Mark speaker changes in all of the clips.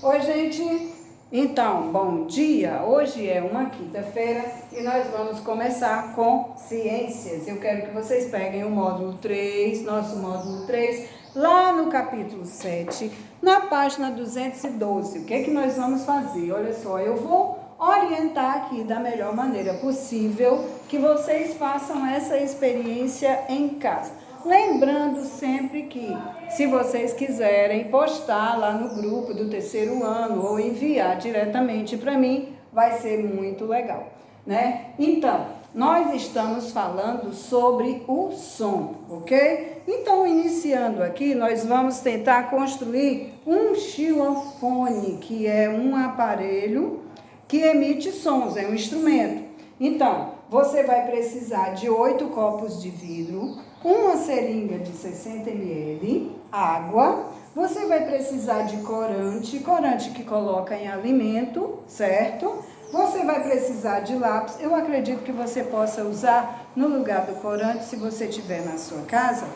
Speaker 1: Oi, gente! Então, bom dia! Hoje é uma quinta-feira e nós vamos começar com ciências. Eu quero que vocês peguem o módulo 3, nosso módulo 3, lá no capítulo 7, na página 212. O que é que nós vamos fazer? Olha só, eu vou orientar aqui da melhor maneira possível que vocês façam essa experiência em casa. Lembrando sempre que, se vocês quiserem postar lá no grupo do terceiro ano ou enviar diretamente para mim, vai ser muito legal, né? Então, nós estamos falando sobre o som, ok? Então, iniciando aqui, nós vamos tentar construir um xilofone, que é um aparelho que emite sons, é um instrumento. Então, você vai precisar de 8 copos de vidro, uma seringa de 60 ml, água, você vai precisar de corante que coloca em alimento, certo? Você vai precisar de lápis, eu acredito que você possa usar no lugar do corante, se você tiver na sua casa,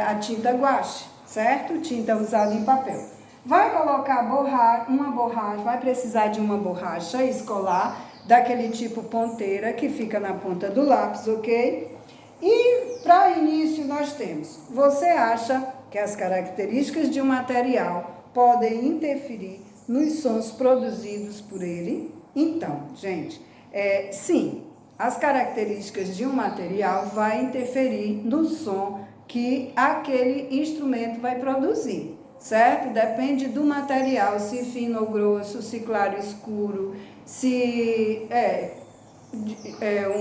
Speaker 1: a tinta guache, certo? Tinta usada em papel. Vai colocar uma borracha, vai precisar de uma borracha escolar, daquele tipo ponteira que fica na ponta do lápis, ok? E para início nós temos, você acha que as características de um material podem interferir nos sons produzidos por ele? Então, gente, sim, as características de um material vai interferir no som que aquele instrumento vai produzir, certo? Depende do material, se fino ou grosso, se claro ou escuro, se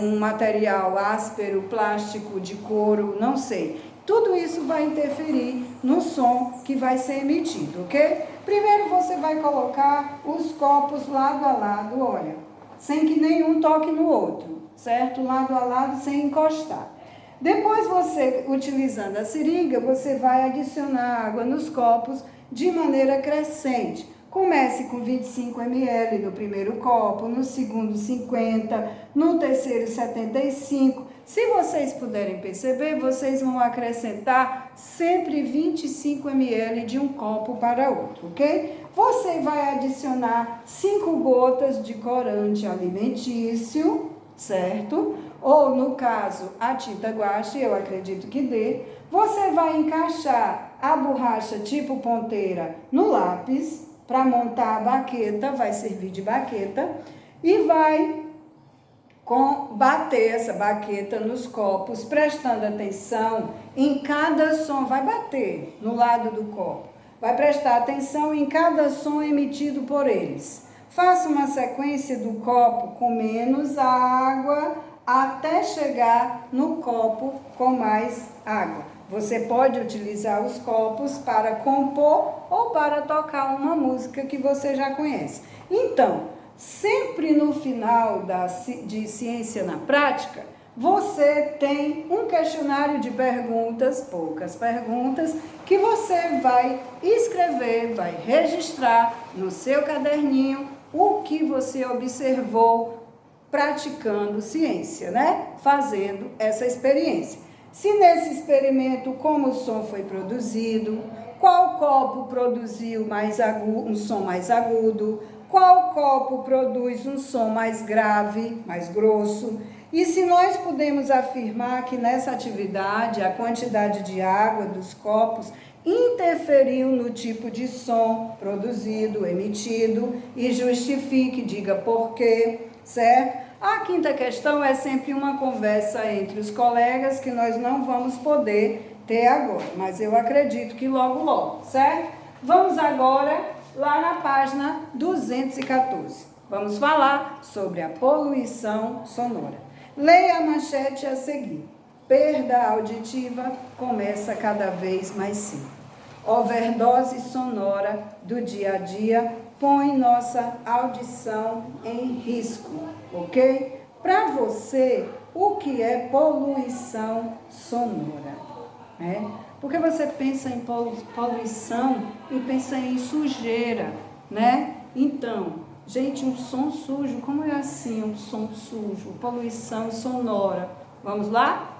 Speaker 1: um material áspero, plástico, de couro, não sei. Tudo isso vai interferir no som que vai ser emitido, ok? Primeiro você vai colocar os copos lado a lado, olha, sem que nenhum toque no outro, certo? Lado a lado, sem encostar. Depois você, utilizando a seringa, você vai adicionar água nos copos de maneira crescente. Comece com 25 ml no primeiro copo, no segundo 50, no terceiro 75. Se vocês puderem perceber, vocês vão acrescentar sempre 25 ml de um copo para outro, ok? Você vai adicionar 5 gotas de corante alimentício, certo? Ou, no caso, a tinta guache, eu acredito que dê. Você vai encaixar a borracha tipo ponteira no lápis, para montar a baqueta, vai servir de baqueta, e vai bater essa baqueta nos copos, prestando atenção em cada som, vai bater no lado do copo, vai prestar atenção em cada som emitido por eles. Faça uma sequência do copo com menos água até chegar no copo com mais água. Você pode utilizar os copos para compor ou para tocar uma música que você já conhece. Então, sempre no final de Ciência na Prática, você tem um questionário de perguntas, poucas perguntas, que você vai escrever, vai registrar no seu caderninho o que você observou praticando ciência, né? Fazendo essa experiência. Se nesse experimento, como o som foi produzido, qual copo produziu um som mais agudo, qual copo produz um som mais grave, mais grosso, e se nós podemos afirmar que nessa atividade a quantidade de água dos copos interferiu no tipo de som produzido, emitido, e justifique, diga por quê, certo? A quinta questão é sempre uma conversa entre os colegas que nós não vamos poder ter agora, mas eu acredito que logo, certo? Vamos agora lá na página 214. Vamos falar sobre a poluição sonora. Leia a manchete a seguir. Perda auditiva começa cada vez mais cedo. Overdose sonora do dia a dia põe nossa audição em risco, ok? Para você, o que é poluição sonora? Porque você pensa em poluição e pensa em sujeira, né? Então, gente, um som sujo, como é assim um som sujo? Poluição sonora. Vamos lá?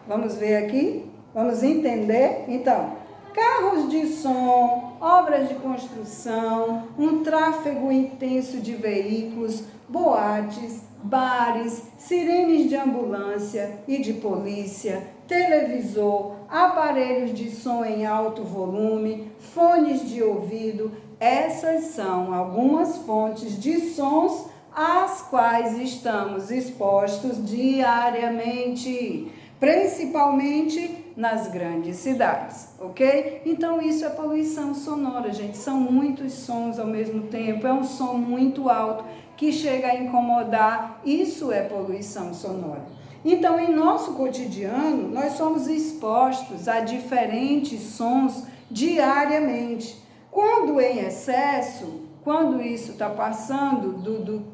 Speaker 1: Vamos ver aqui? Vamos entender? Então, carros de som, obras de construção, um tráfego intenso de veículos, boates, bares, sirenes de ambulância e de polícia, televisor, aparelhos de som em alto volume, fones de ouvido. Essas são algumas fontes de sons às quais estamos expostos diariamente, principalmente nas grandes cidades, ok? Então isso é poluição sonora, gente. São muitos sons ao mesmo tempo, é um som muito alto que chega a incomodar. Isso é poluição sonora. Então, em nosso cotidiano, nós somos expostos a diferentes sons diariamente. Quando em excesso, quando isso está passando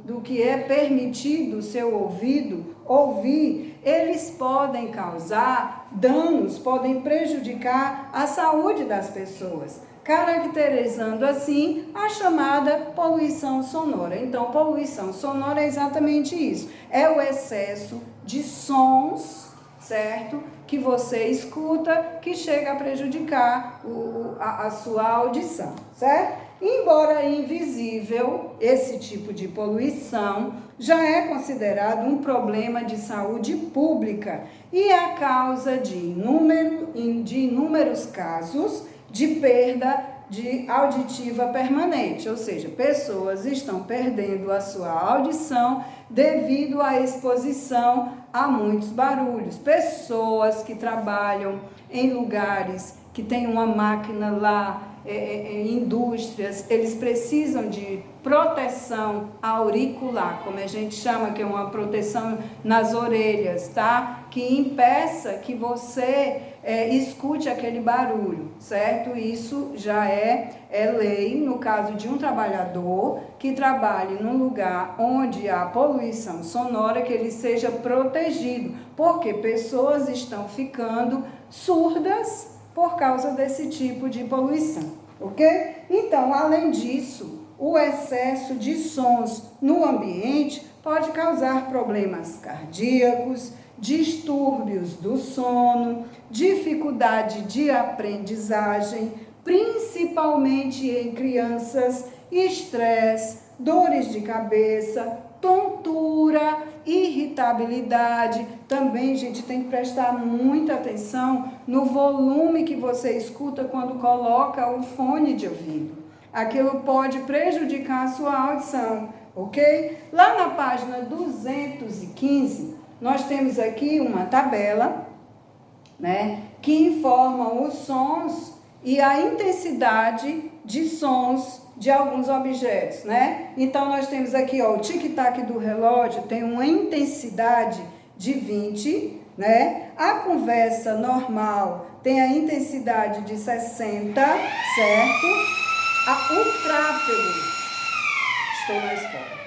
Speaker 1: do que é permitido o seu ouvido ouvir, eles podem causar danos, podem prejudicar a saúde das pessoas, caracterizando assim a chamada poluição sonora. Então, poluição sonora é exatamente isso, é o excesso de sons, certo? Que você escuta, que chega a prejudicar a sua audição, certo? Embora invisível, esse tipo de poluição já é considerado um problema de saúde pública e a causa de inúmeros casos de perda de auditiva permanente, ou seja, pessoas estão perdendo a sua audição devido à exposição a muitos barulhos. Pessoas que trabalham em lugares que tem uma máquina lá, indústrias, eles precisam de proteção auricular, como a gente chama, que é uma proteção nas orelhas, tá? Que impeça que você escute aquele barulho, certo? Isso já é lei no caso de um trabalhador que trabalhe num lugar onde há poluição sonora, que ele seja protegido, porque pessoas estão ficando surdas por causa desse tipo de poluição, ok? Então, além disso, o excesso de sons no ambiente pode causar problemas cardíacos, distúrbios do sono, dificuldade de aprendizagem, principalmente em crianças, estresse, dores de cabeça, tontura, irritabilidade. Também, gente, tem que prestar muita atenção no volume que você escuta quando coloca o fone de ouvido. Aquilo pode prejudicar a sua audição, ok? Lá na página 215, nós temos aqui uma tabela, né, que informa os sons e a intensidade de sons de alguns objetos, né? Então, nós temos aqui, ó, o tic-tac do relógio tem uma intensidade de 20, né? A conversa normal tem a intensidade de 60, certo? O tráfego, estou na escola.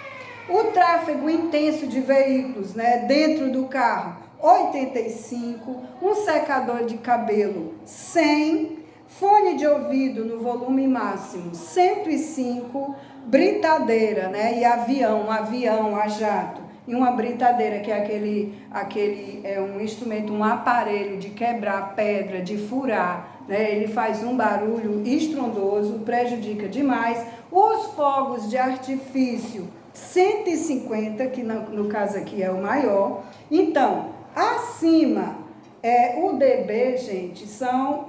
Speaker 1: O tráfego intenso de veículos, né, dentro do carro, 85, um secador de cabelo, 100, fone de ouvido no volume máximo, 105, britadeira, né? E avião a jato. E uma britadeira, que é um instrumento, um aparelho de quebrar pedra, de furar, né? Ele faz um barulho estrondoso, prejudica demais. Os fogos de artifício, 150, que no caso aqui é o maior. Então, acima, o dB, gente, são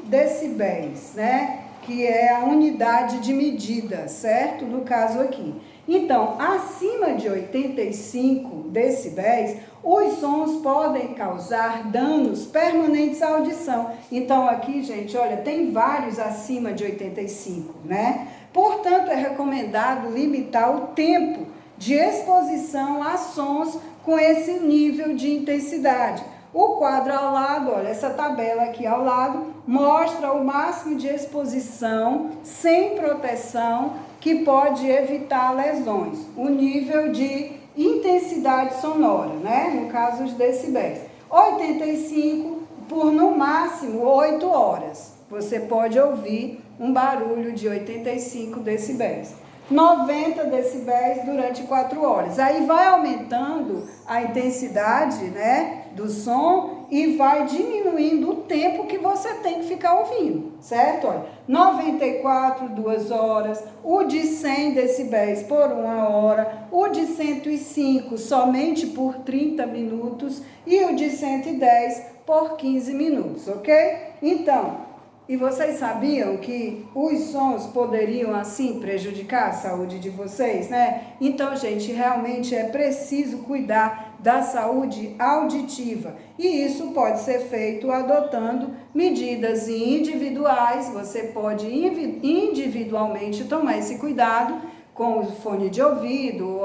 Speaker 1: decibéis, né? Que é a unidade de medida, certo? No caso aqui. Então, acima de 85 decibéis, os sons podem causar danos permanentes à audição. Então, aqui, gente, olha, tem vários acima de 85, né? Portanto, é recomendado limitar o tempo de exposição a sons com esse nível de intensidade. O quadro ao lado, olha, essa tabela aqui ao lado, mostra o máximo de exposição sem proteção que pode evitar lesões. O nível de intensidade sonora, né? No caso, os decibéis. 85 por, no máximo, 8 horas. Você pode ouvir um barulho de 85 decibéis. 90 decibéis durante 4 horas. Aí vai aumentando a intensidade, né, do som e vai diminuindo o tempo que você tem que ficar ouvindo, certo? Olha, 94, 2 horas, o de 100 decibéis por 1 hora, o de 105 somente por 30 minutos e o de 110 por 15 minutos, ok? Então, e vocês sabiam que os sons poderiam, assim, prejudicar a saúde de vocês, né? Então, gente, realmente é preciso cuidar da saúde auditiva. E isso pode ser feito adotando medidas individuais. Você pode individualmente tomar esse cuidado com o fone de ouvido,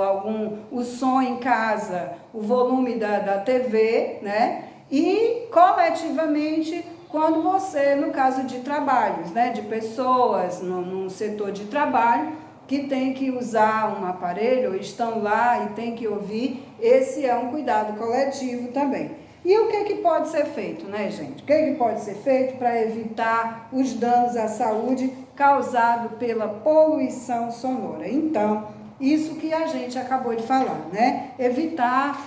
Speaker 1: o som em casa, o volume da TV, né? E coletivamente, quando você, no caso de trabalhos, né, de pessoas num setor de trabalho que tem que usar um aparelho, ou estão lá e tem que ouvir, esse é um cuidado coletivo também. E o que pode ser feito, né, gente? O que pode ser feito para evitar os danos à saúde causados pela poluição sonora? Então, isso que a gente acabou de falar, né? Evitar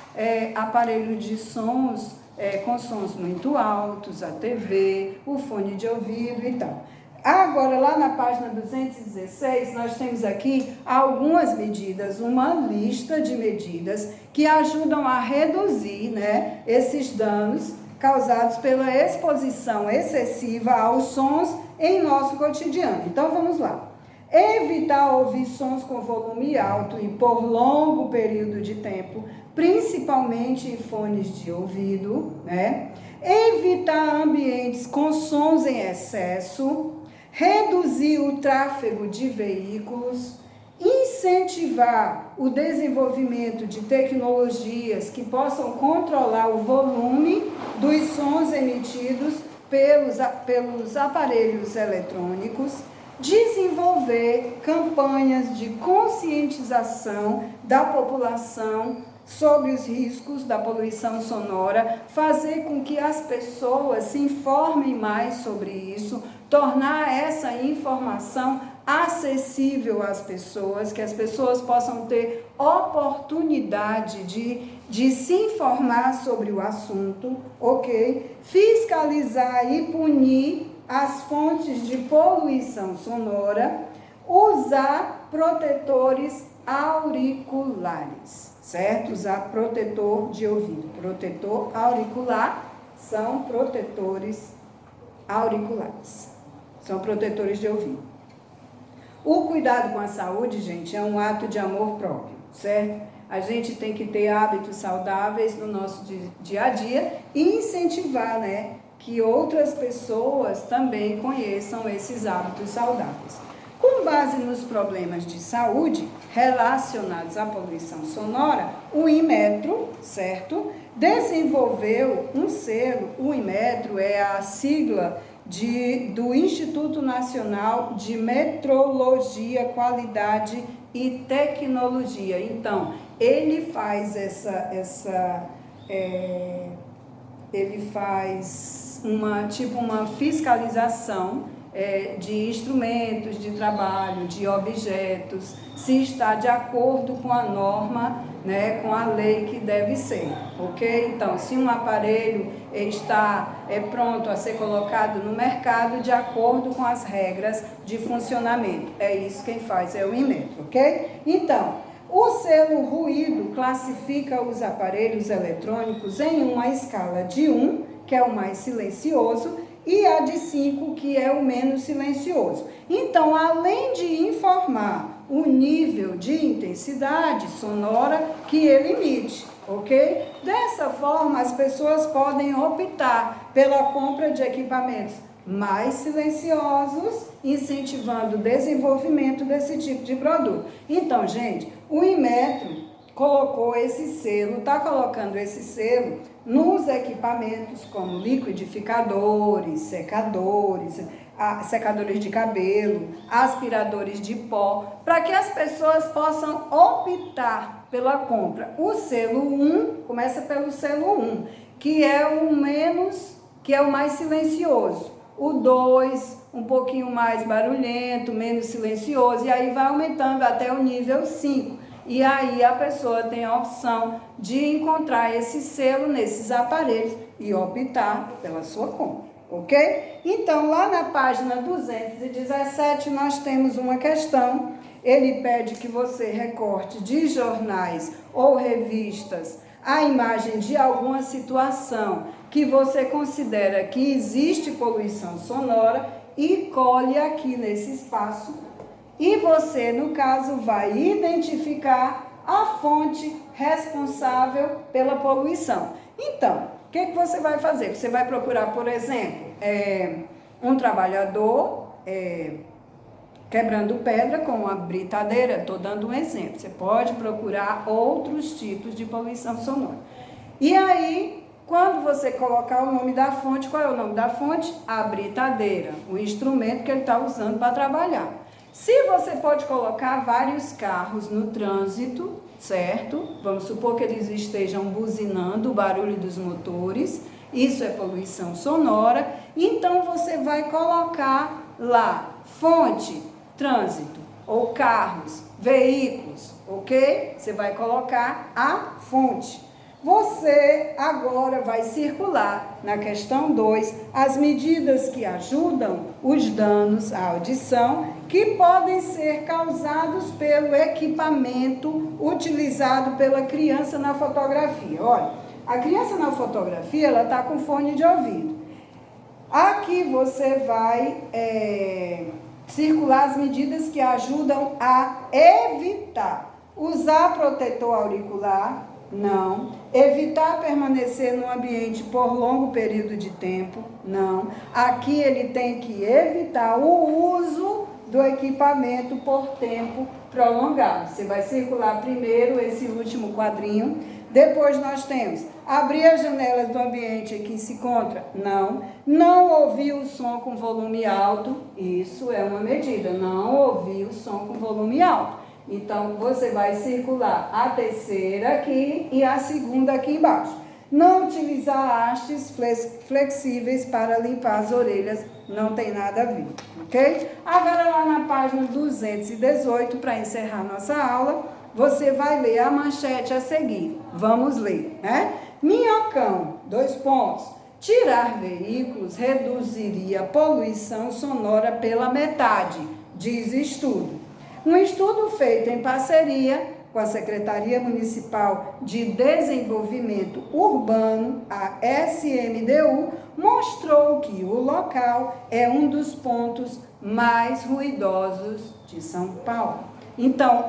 Speaker 1: aparelho de sons com sons muito altos, a TV, o fone de ouvido e tal. Agora, lá na página 216, nós temos aqui algumas medidas, uma lista de medidas que ajudam a reduzir, né, esses danos causados pela exposição excessiva aos sons em nosso cotidiano. Então, vamos lá. Evitar ouvir sons com volume alto e por longo período de tempo, principalmente em fones de ouvido, né? Evitar ambientes com sons em excesso, reduzir o tráfego de veículos, incentivar o desenvolvimento de tecnologias que possam controlar o volume dos sons emitidos pelos aparelhos eletrônicos, desenvolver campanhas de conscientização da população sobre os riscos da poluição sonora, fazer com que as pessoas se informem mais sobre isso, tornar essa informação acessível às pessoas, que as pessoas possam ter oportunidade de se informar sobre o assunto, ok? Fiscalizar e punir as fontes de poluição sonora, usar protetores auriculares, certo? Usar protetor de ouvido. Protetor auricular são protetores auriculares, são protetores de ouvido. O cuidado com a saúde, gente, é um ato de amor próprio, certo? A gente tem que ter hábitos saudáveis no nosso dia a dia e incentivar, né, que outras pessoas também conheçam esses hábitos saudáveis. Com base nos problemas de saúde relacionados à poluição sonora, o Inmetro, certo, desenvolveu um selo. O Inmetro é a sigla do Instituto Nacional de Metrologia, Qualidade e Tecnologia. Então, ele faz uma fiscalização de instrumentos de trabalho, de objetos, se está de acordo com a norma, né, com a lei que deve ser, ok? Então, se um aparelho está pronto a ser colocado no mercado de acordo com as regras de funcionamento, é isso quem faz, é o Inmetro, ok? Então, o selo ruído classifica os aparelhos eletrônicos em uma escala de 1, que é o mais silencioso, e a de 5, que é o menos silencioso. Então, além de informar o nível de intensidade sonora que ele emite, ok? Dessa forma, as pessoas podem optar pela compra de equipamentos mais silenciosos, incentivando o desenvolvimento desse tipo de produto. Então, gente, o Inmetro colocou esse selo, está colocando esse selo nos equipamentos como liquidificadores, secadores de cabelo, aspiradores de pó, para que as pessoas possam optar pela compra. O selo 1, começa pelo selo 1, que é o mais silencioso. O 2, um pouquinho mais barulhento, menos silencioso, e aí vai aumentando até o nível 5. E aí a pessoa tem a opção de encontrar esse selo nesses aparelhos e optar pela sua compra, ok? Então, lá na página 217, nós temos uma questão. Ele pede que você recorte de jornais ou revistas a imagem de alguma situação que você considera que existe poluição sonora e colhe aqui nesse espaço. E você, no caso, vai identificar a fonte responsável pela poluição. Então, o que você vai fazer? Você vai procurar, por exemplo, um trabalhador quebrando pedra com uma britadeira. Estou dando um exemplo. Você pode procurar outros tipos de poluição sonora. E aí, quando você colocar o nome da fonte, qual é o nome da fonte? A britadeira, o instrumento que ele está usando para trabalhar. Se você pode colocar vários carros no trânsito, certo? Vamos supor que eles estejam buzinando o barulho dos motores, isso é poluição sonora. Então, você vai colocar lá, fonte, trânsito, ou carros, veículos, ok? Você vai colocar a fonte. Você agora vai circular na questão 2 as medidas que ajudam os danos à audição que podem ser causados pelo equipamento utilizado pela criança na fotografia. Olha, a criança na fotografia, ela está com fone de ouvido. Aqui você vai circular as medidas que ajudam a evitar usar protetor auricular, não. Evitar permanecer no ambiente por longo período de tempo, não. Aqui ele tem que evitar o uso do equipamento por tempo prolongado. Você vai circular primeiro esse último quadrinho. Depois nós temos abrir as janelas do ambiente em que se encontra, não. Não ouvir o som com volume alto, isso é uma medida, não ouvir o som com volume alto. Então, você vai circular a terceira aqui e a segunda aqui embaixo. Não utilizar hastes flexíveis para limpar as orelhas, não tem nada a ver, ok? Agora, lá na página 218, para encerrar nossa aula, você vai ler a manchete a seguir. Vamos ler, né? Minhocão, 2 pontos. Tirar veículos reduziria a poluição sonora pela metade, diz estudo. Um estudo feito em parceria com a Secretaria Municipal de Desenvolvimento Urbano, a SMDU, mostrou que o local é um dos pontos mais ruidosos de São Paulo. Então,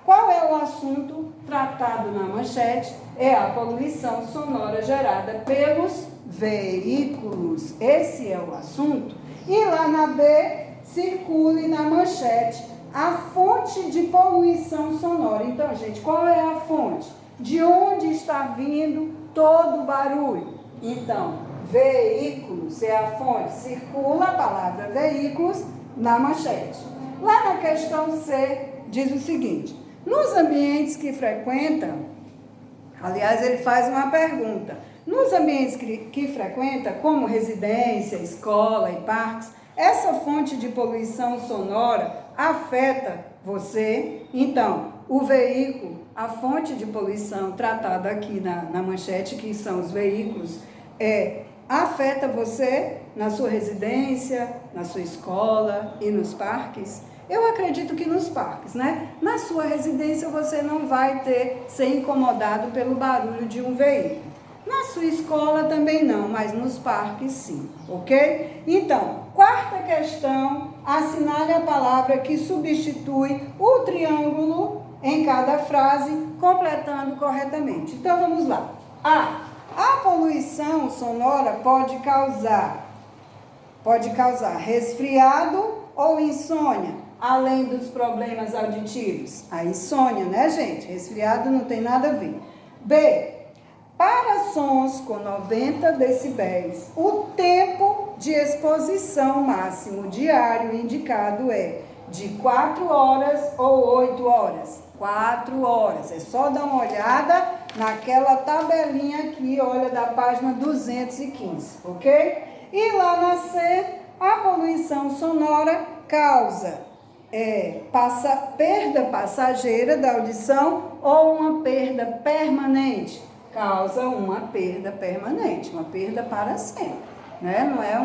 Speaker 1: qual é o assunto tratado na manchete? É a poluição sonora gerada pelos veículos. Esse é o assunto. E lá na B, circule na manchete a fonte de poluição sonora. Então, gente, qual é a fonte? De onde está vindo todo o barulho? Então, veículos é a fonte. Circula a palavra veículos na manchete. Lá na questão C, diz o seguinte: nos ambientes que frequenta, aliás, ele faz uma pergunta. Nos ambientes que frequenta, como residência, escola e parques, essa fonte de poluição sonora afeta você? Então, o veículo, a fonte de poluição tratada aqui na manchete, que são os veículos, afeta você na sua residência, na sua escola e nos parques? Eu acredito que nos parques, né? Na sua residência você não vai ser incomodado pelo barulho de um veículo. Na sua escola também não, mas nos parques sim, ok? Então, quarta questão, assinale a palavra que substitui o triângulo em cada frase, completando corretamente. Então, vamos lá. A poluição sonora pode causar resfriado ou insônia, além dos problemas auditivos. A insônia, né, gente? Resfriado não tem nada a ver. B, para sons com 90 decibéis, o tempo de exposição máximo diário indicado é de 4 horas ou 8 horas? 4 horas. É só dar uma olhada naquela tabelinha aqui, olha, da página 215, ok? E lá na C, a poluição sonora causa perda passageira da audição ou uma perda permanente? Causa uma perda permanente, uma perda para sempre, né? Não é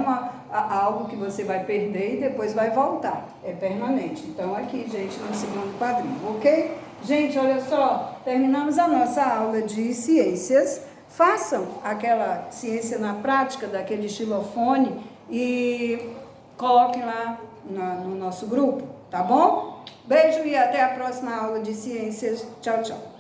Speaker 1: algo que você vai perder e depois vai voltar, é permanente. Então, aqui, gente, no segundo quadrinho, ok? Gente, olha só, terminamos a nossa aula de ciências. Façam aquela ciência na prática daquele xilofone e coloquem lá no nosso grupo, tá bom? Beijo e até a próxima aula de ciências. Tchau, tchau.